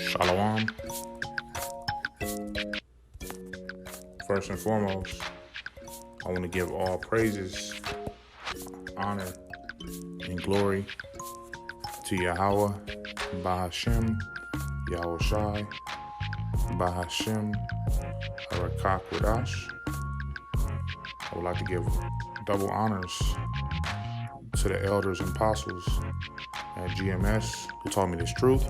Shalom. First and foremost, I want to give all praises, honor, and glory to Yahweh, Bahashem, Yahweh Shai, Bahashem, Harakak Wadash. I would like to give double honors to the elders and apostles at GMS who taught me this truth.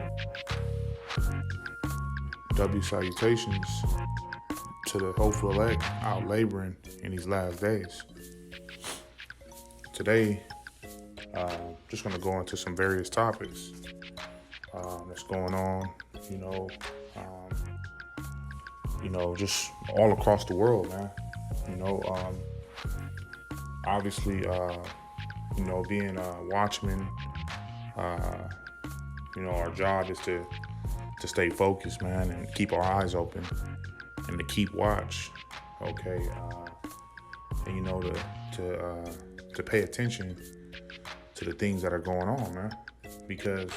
W salutations to the hopeful elect out laboring in these last days. Today, just going to go into some various topics that's going on, just all across the world, man. Obviously, being watchmen, our job is to stay focused, man, and keep our eyes open and to keep watch, okay, and to pay attention to the things that are going on, man, because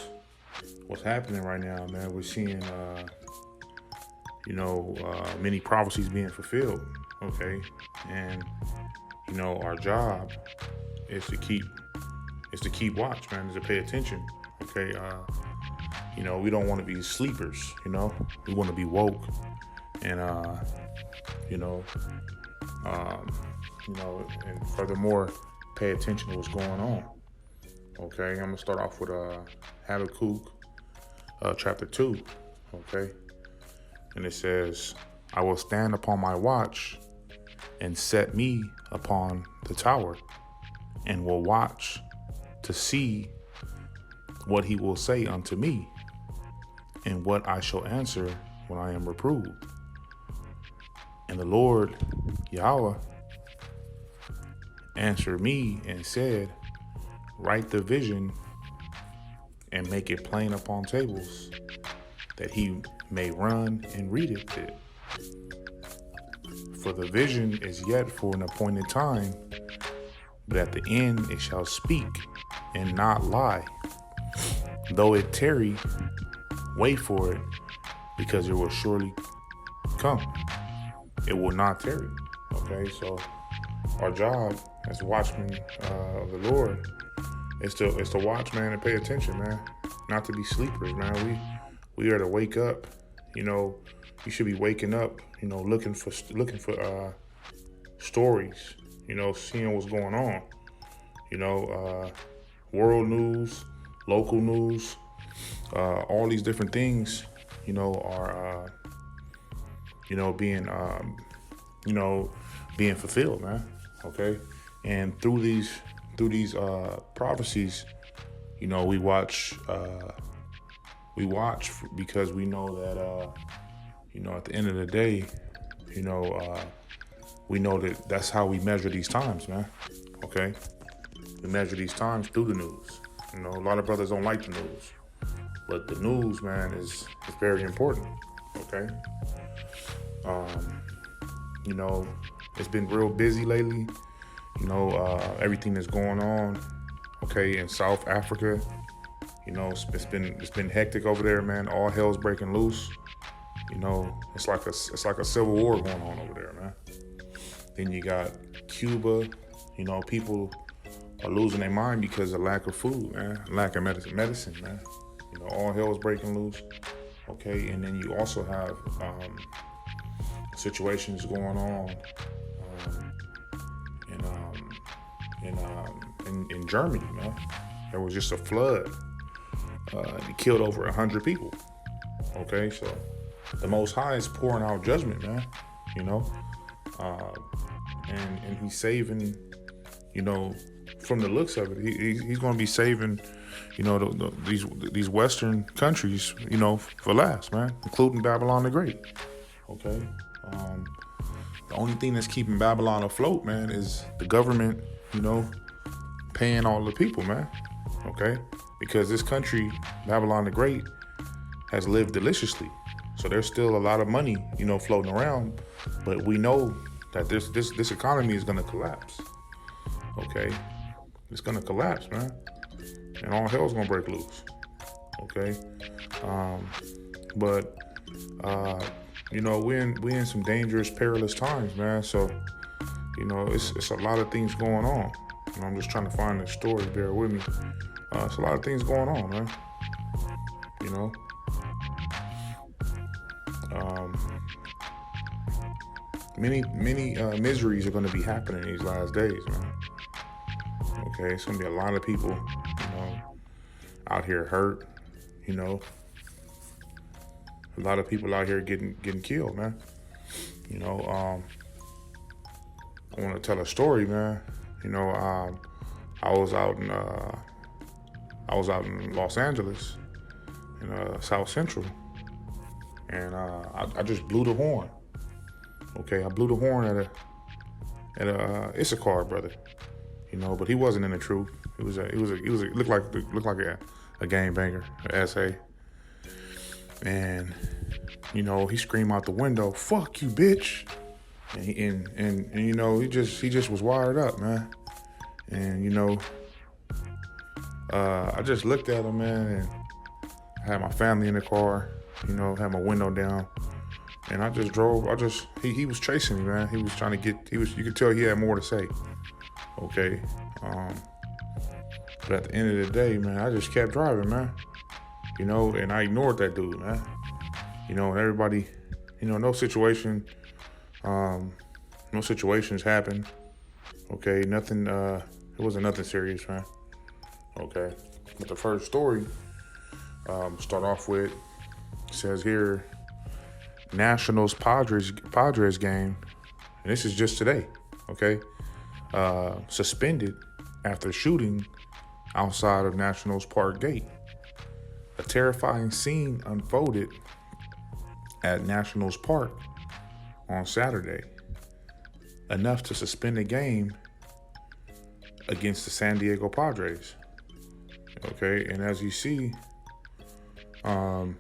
what's happening right now, man, we're seeing many prophecies being fulfilled, okay, and our job is to keep watch, man, is to pay attention, okay. We don't want to be sleepers, we want to be woke and and furthermore pay attention to what's going on. Okay, I'm gonna start off with Habakkuk chapter 2, okay, and it says, I will stand upon my watch and set me upon the tower and will watch to see what he will say unto me and what I shall answer when I am reproved. And the Lord Yahweh answered me and said, write the vision and make it plain upon tables, that he may run and read it. For the vision is yet for an appointed time, but at the end it shall speak and not lie. Though it tarry, wait for it, because it will surely come. It will not tarry. Okay, so our job as watchmen of the Lord is to watch, man, and pay attention, man. Not to be sleepers, man. We are to wake up. You should be waking up. Looking for stories. Seeing what's going on. World news, local news, all these different things, are being fulfilled, man. Okay, and through these prophecies, we watch because we know that at the end of the day, we know that that's how we measure these times, man. Okay, we measure these times through the news. A lot of brothers don't like the news, but the news, man, is very important. Okay. It's been real busy lately. Everything that's going on, okay, in South Africa. It's been hectic over there, man. All hell's breaking loose. It's like a civil war going on over there, man. Then you got Cuba. People are losing their mind because of lack of food, man. Lack of medicine, man. All hell is breaking loose. Okay, and then you also have situations going on in Germany, man. There was just a flood. It killed over 100 people. Okay, so the Most High is pouring out judgment, man. And he's saving. From the looks of it, he's going to be saving, these Western countries, for last, man, including Babylon the Great. Okay. The only thing that's keeping Babylon afloat, man, is the government, paying all the people, man. Okay. Because this country, Babylon the Great, has lived deliciously. So there's still a lot of money, floating around. But we know that this economy is going to collapse. Okay. It's going to collapse, man. And all hell's going to break loose. Okay, but we in some dangerous, perilous times, man. So it's a lot of things going on. I'm just trying to find the story. Bear with me. It's a lot of things going on, man. You know, um, many miseries are going to be happening these last days, man. Okay, it's going to be a lot of people, out here hurt. A lot of people out here getting killed, man. I want to tell a story, man. I was out in Los Angeles, in South Central, and I just blew the horn. Okay, I blew the horn at a Issachar brother, but he wasn't in the truth. It looked like a game banger, an SA, and he screamed out the window, "Fuck you, bitch!" And he just was wired up, man. And I just looked at him, man, and I had my family in the car, had my window down, and I just drove. He was chasing me, man. He was trying to you could tell he had more to say. Okay. But at the end of the day, man, I just kept driving, man. And I ignored that dude, man. And everybody, no situations happen. Okay, nothing, it wasn't nothing serious, man. Okay, but the first story, start off with, says here, Nationals Padres game, and this is just today, okay, suspended after shooting outside of Nationals Park gate. A terrifying scene unfolded at Nationals Park on Saturday, enough to suspend the game against the San Diego Padres. Okay, and as you see, times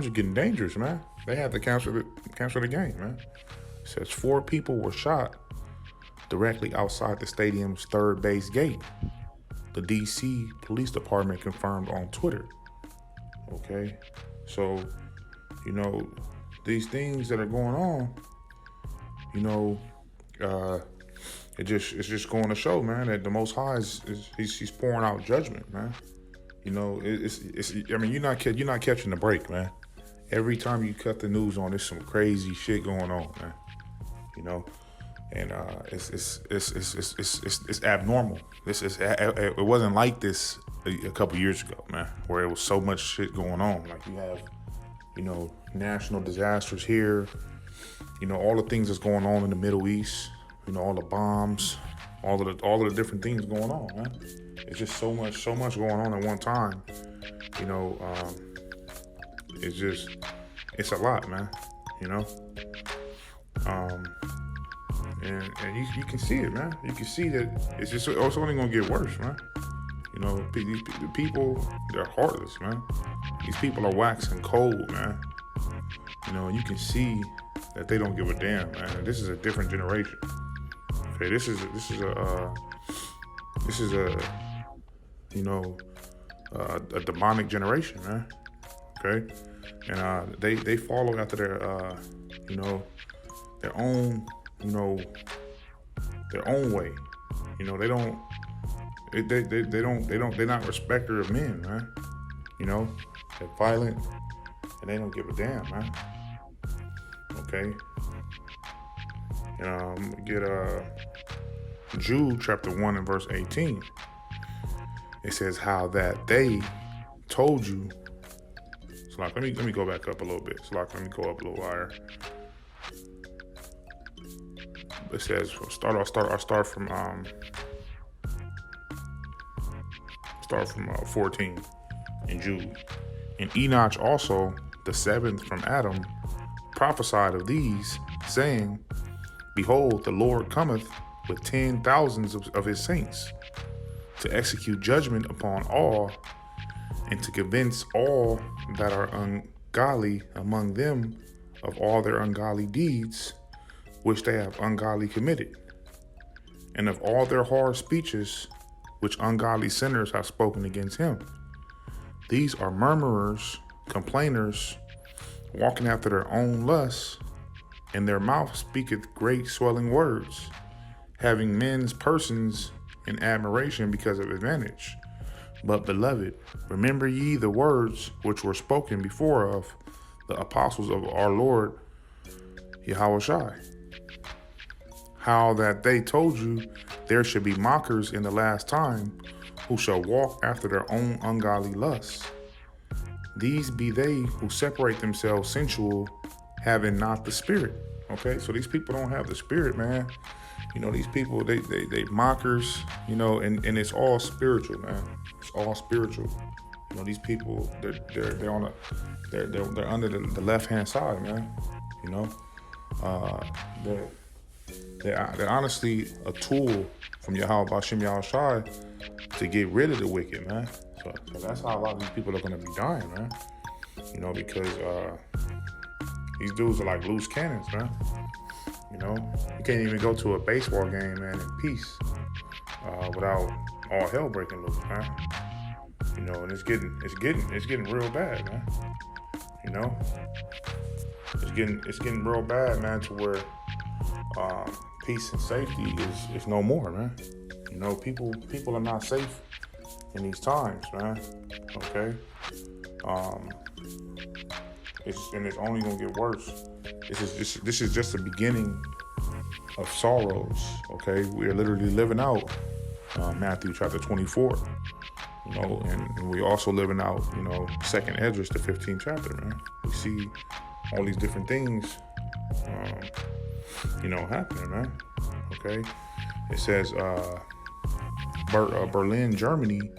are getting dangerous, man. They had to cancel the game, man. It says 4 people were shot directly outside the stadium's third base gate. The DC Police Department confirmed on Twitter. Okay, so these things that are going on, it's just going to show, man, that the Most High he's pouring out judgment, man. You're not catching the break, man. Every time you cut the news on, there's some crazy shit going on, man. And it's abnormal. It wasn't like this a couple years ago, man, where it was so much shit going on. Like you have, national disasters here. All the things that's going on in the Middle East. All the bombs, all of the different things going on, man. It's just so much going on at one time. It's a lot, man. And you can see it, man. You can see that it's only gonna get worse, man. These people, they're heartless, man. These people are waxing cold, man. You can see that they don't give a damn, man. This is a different generation. Okay, this is a demonic generation, man. Okay, and they follow after their own way. They're not respecter of men, man. They're violent and they don't give a damn, man. Okay. Get Jude chapter 1 and verse 18. It says how that they told you. So like, let me go back up a little bit. So like, let me go up a little higher. It says start from 14 in Jude. And Enoch also, the 7th from Adam, prophesied of these, saying, Behold, the Lord cometh with 10,000s of his saints, to execute judgment upon all, and to convince all that are ungodly among them of all their ungodly deeds, which they have ungodly committed, and of all their hard speeches, which ungodly sinners have spoken against him, These are murmurers, complainers, walking after their own lusts, and their mouth speaketh great swelling words, having men's persons in admiration because of advantage. But beloved, remember ye the words which were spoken before of the apostles of our Lord Yahushua, how that they told you there should be mockers in the last time, who shall walk after their own ungodly lusts. These be they who separate themselves sensual, having not the spirit. Okay, so these people don't have the spirit, man. You know, these people, they mockers, you know, and it's all spiritual, man. It's all spiritual. You know, these people, they're on they're under the left hand side, man. You know, they're honestly a tool from Yahweh Bashim Yahushai to get rid of the wicked, man. So that's how a lot of these people are gonna be dying, man. You know, because these dudes are like loose cannons, man. You know, you can't even go to a baseball game, man, in peace without all hell breaking loose, man. You know, and it's getting real bad, man. You know, it's getting real bad, man, to where peace and safety is no more, man. You know, people are not safe in these times, man. Okay, it's only gonna get worse. This is just the beginning of sorrows. Okay, we are literally living out Matthew chapter 24. You know, and we also living out, you know, Second Esdras, the 15th chapter, man. We see all these different things, you know, happening, man. Okay, it says Berlin, Germany,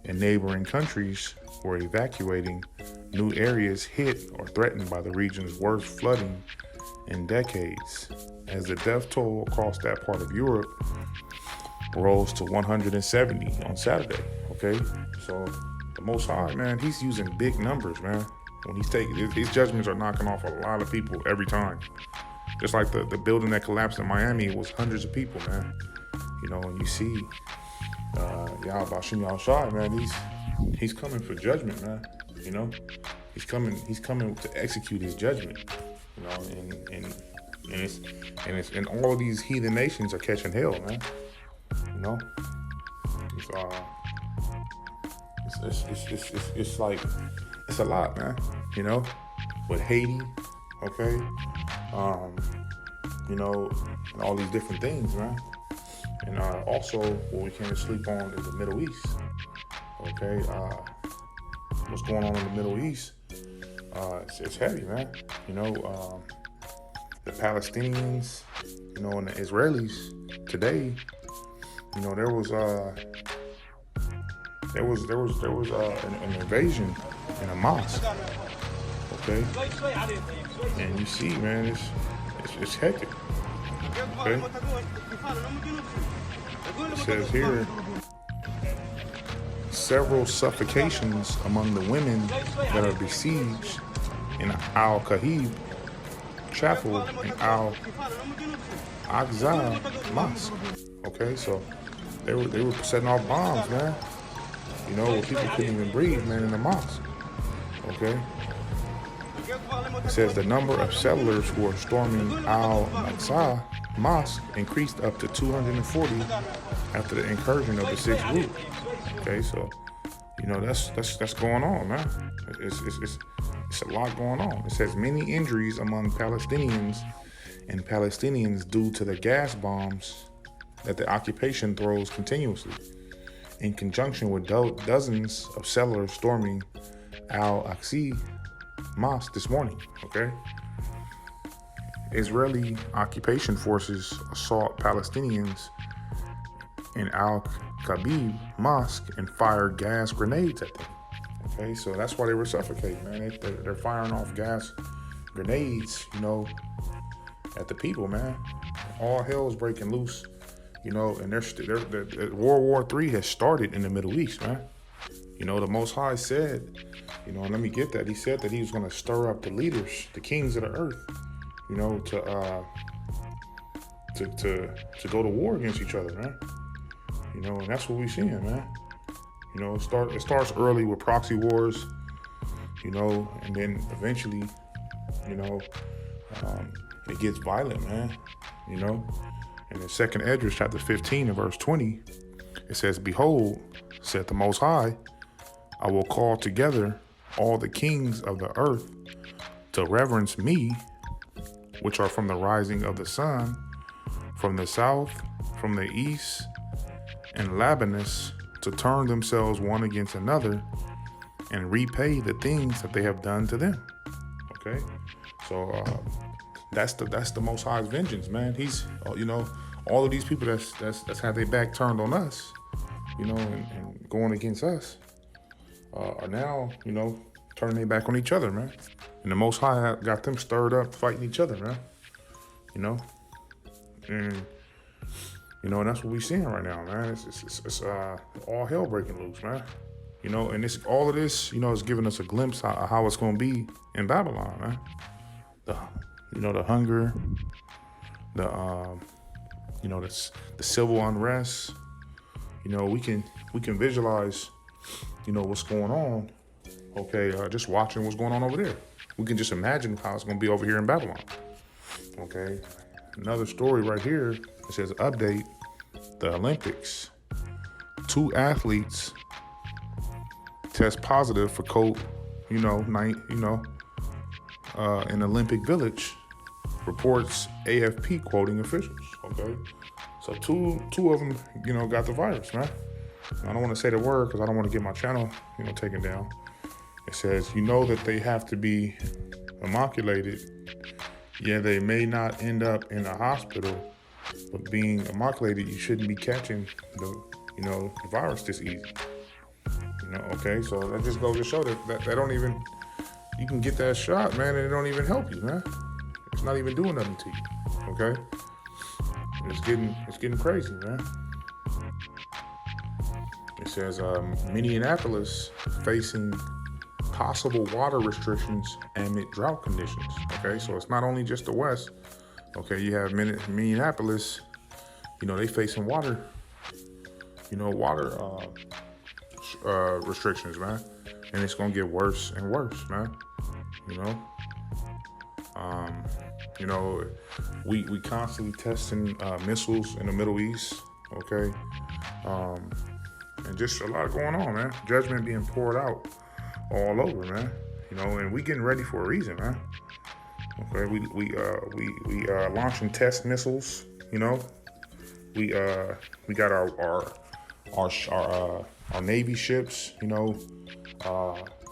and neighboring countries were evacuating. New areas hit or threatened by the region's worst flooding in decades, as the death toll across that part of Europe rose to 170 on Saturday. Okay, so the Most High, man, he's using big numbers, man. When he's taking his judgments are knocking off a lot of people every time. Just like the building that collapsed in Miami, it was hundreds of people, man. You know, and you see Yahweh Bashim Yahushai, man, he's coming for judgment, man. You know, he's coming to execute his judgment. You know, and all of these heathen nations are catching hell, man. You know, it's like, it's a lot, man. You know, with Haiti, okay, you know, and all these different things, man. And also, what we can't sleep on is the Middle East. Okay, what's going on in the Middle East? It's heavy, man. You know, the Palestinians, you know, and the Israelis today. You know, there was an invasion in a mosque. Okay, and you see, man, it's hectic. Okay, it says here, several suffocations among the women that are besieged in Al-Kahib Chapel and Al-Aqsa Mosque. Okay, so they were setting off bombs, man. You know, where people couldn't even breathe, man, in the mosque. Okay. It says the number of settlers who are storming Al-Aqsa Mosque increased up to 240 after the incursion of the sixth group. Okay, so you know that's going on, man. It's a lot going on. It says many injuries among Palestinians due to the gas bombs that the occupation throws continuously, in conjunction with dozens of settlers storming Al-Aqsa Mosque this morning. Okay. Israeli occupation forces assault Palestinians in Al-Kabib Mosque and fire gas grenades at them. Okay, so that's why they were suffocating, man. They're firing off gas grenades, you know, at the people, man. All hell is breaking loose, you know, and World War III has started in the Middle East, man. You know, the Most High said, you know, and let me get that. He said that he was going to stir up the leaders, the kings of the earth, you know, to go to war against each other, man. You know, and that's what we're seeing, man. You know, it starts early with proxy wars, you know, and then eventually, you know, it gets violent, man, you know. In the second Esdras, chapter 15 and verse 20, it says, "Behold, said the Most High, I will call together all the kings of the earth to reverence me, which are from the rising of the sun, from the south, from the east, and Labanus, to turn themselves one against another and repay the things that they have done to them." Okay, so that's the Most High's vengeance, man. He's, you know, all of these people that's had their back turned on us, you know, and going against us, are now, you know, turning their back on each other, man. And the Most High got them stirred up fighting each other, man. You know, and you know, and that's what we're seeing right now, man. It's all hell breaking loose, man. You know, and all of this, you know, is giving us a glimpse of how it's going to be in Babylon, man. The hunger, you know, the civil unrest. You know, we can visualize, you know, what's going on. Okay, just watching what's going on over there. We can just imagine how it's going to be over here in Babylon. Okay, another story right here. It says, update the Olympics. 2 athletes test positive for COVID, in Olympic Village, reports AFP quoting officials. Okay, so two of them, you know, got the virus, man. I don't want to say the word because I don't want to get my channel, you know, taken down. It says, you know that they have to be inoculated. Yeah, they may not end up in a hospital, but being inoculated, you shouldn't be catching the virus this easy. You know, okay, so that just goes to show that don't even, you can get that shot, man, and it don't even help you, man. It's not even doing nothing to you, okay? It's getting crazy, man. It says Minneapolis facing possible water restrictions amid drought conditions. Okay, so it's not only just the West. Okay, you have Minneapolis, you know, they facing water restrictions, man, and it's gonna get worse and worse, man. You know, we constantly testing missiles in the Middle East. Okay, and just a lot going on, man. Judgment being poured out all over, man. You know, and we getting ready for a reason, man. Okay, we launching test missiles. You know, we got our Navy ships. You know,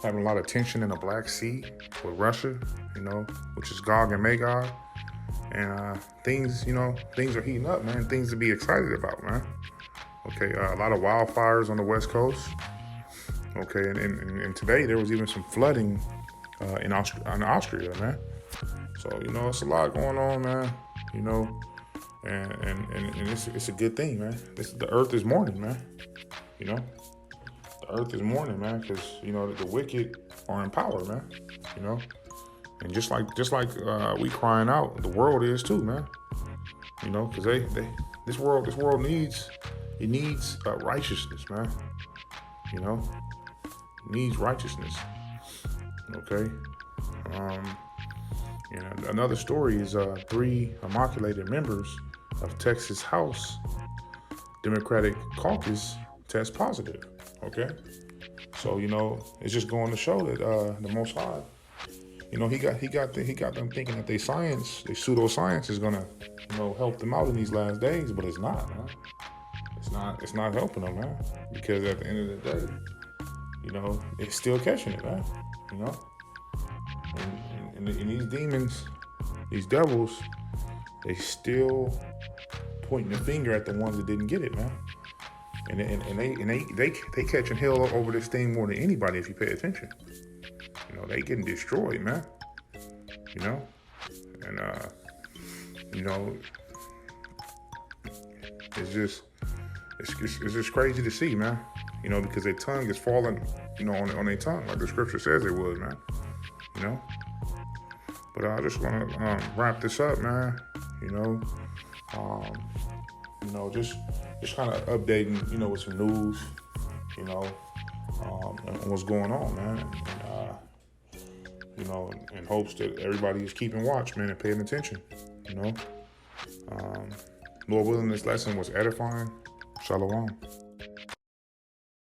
having a lot of tension in the Black Sea with Russia. You know, which is Gog and Magog, and things are heating up, man. Things to be excited about, man. Okay, a lot of wildfires on the West Coast. Okay, and today there was even some flooding in Austria, man. So, you know, it's a lot going on, man. You know, and it's a good thing, man. The earth is mourning, man. You know, the earth is mourning, man, because, you know, the wicked are in power, man. You know, and just like we crying out, the world is too, man. You know, because this world needs righteousness, man. You know, needs righteousness. Okay. And another story is 3 immaculated members of Texas House Democratic Caucus test positive. Okay. So, you know, it's just going to show that the Most High, you know, he got them thinking that their pseudoscience is gonna, you know, help them out in these last days, but it's not, man. It's not helping them, man. Because at the end of the day, you know, it's still catching it, man. You know, and these demons, these devils, they still pointing the finger at the ones that didn't get it, man. And they catching hell over this thing more than anybody if you pay attention. You know, they getting destroyed, man. You know, and you know, it's just crazy to see, man. You know, because their tongue is falling, you know, on their tongue, like the scripture says it would, man. You know, but I just want to wrap this up, man. You know, just kind of updating, you know, with some news. You know, and what's going on, man. You know, in hopes that everybody is keeping watch, man, and paying attention. You know, Lord willing, this lesson was edifying. Shalom.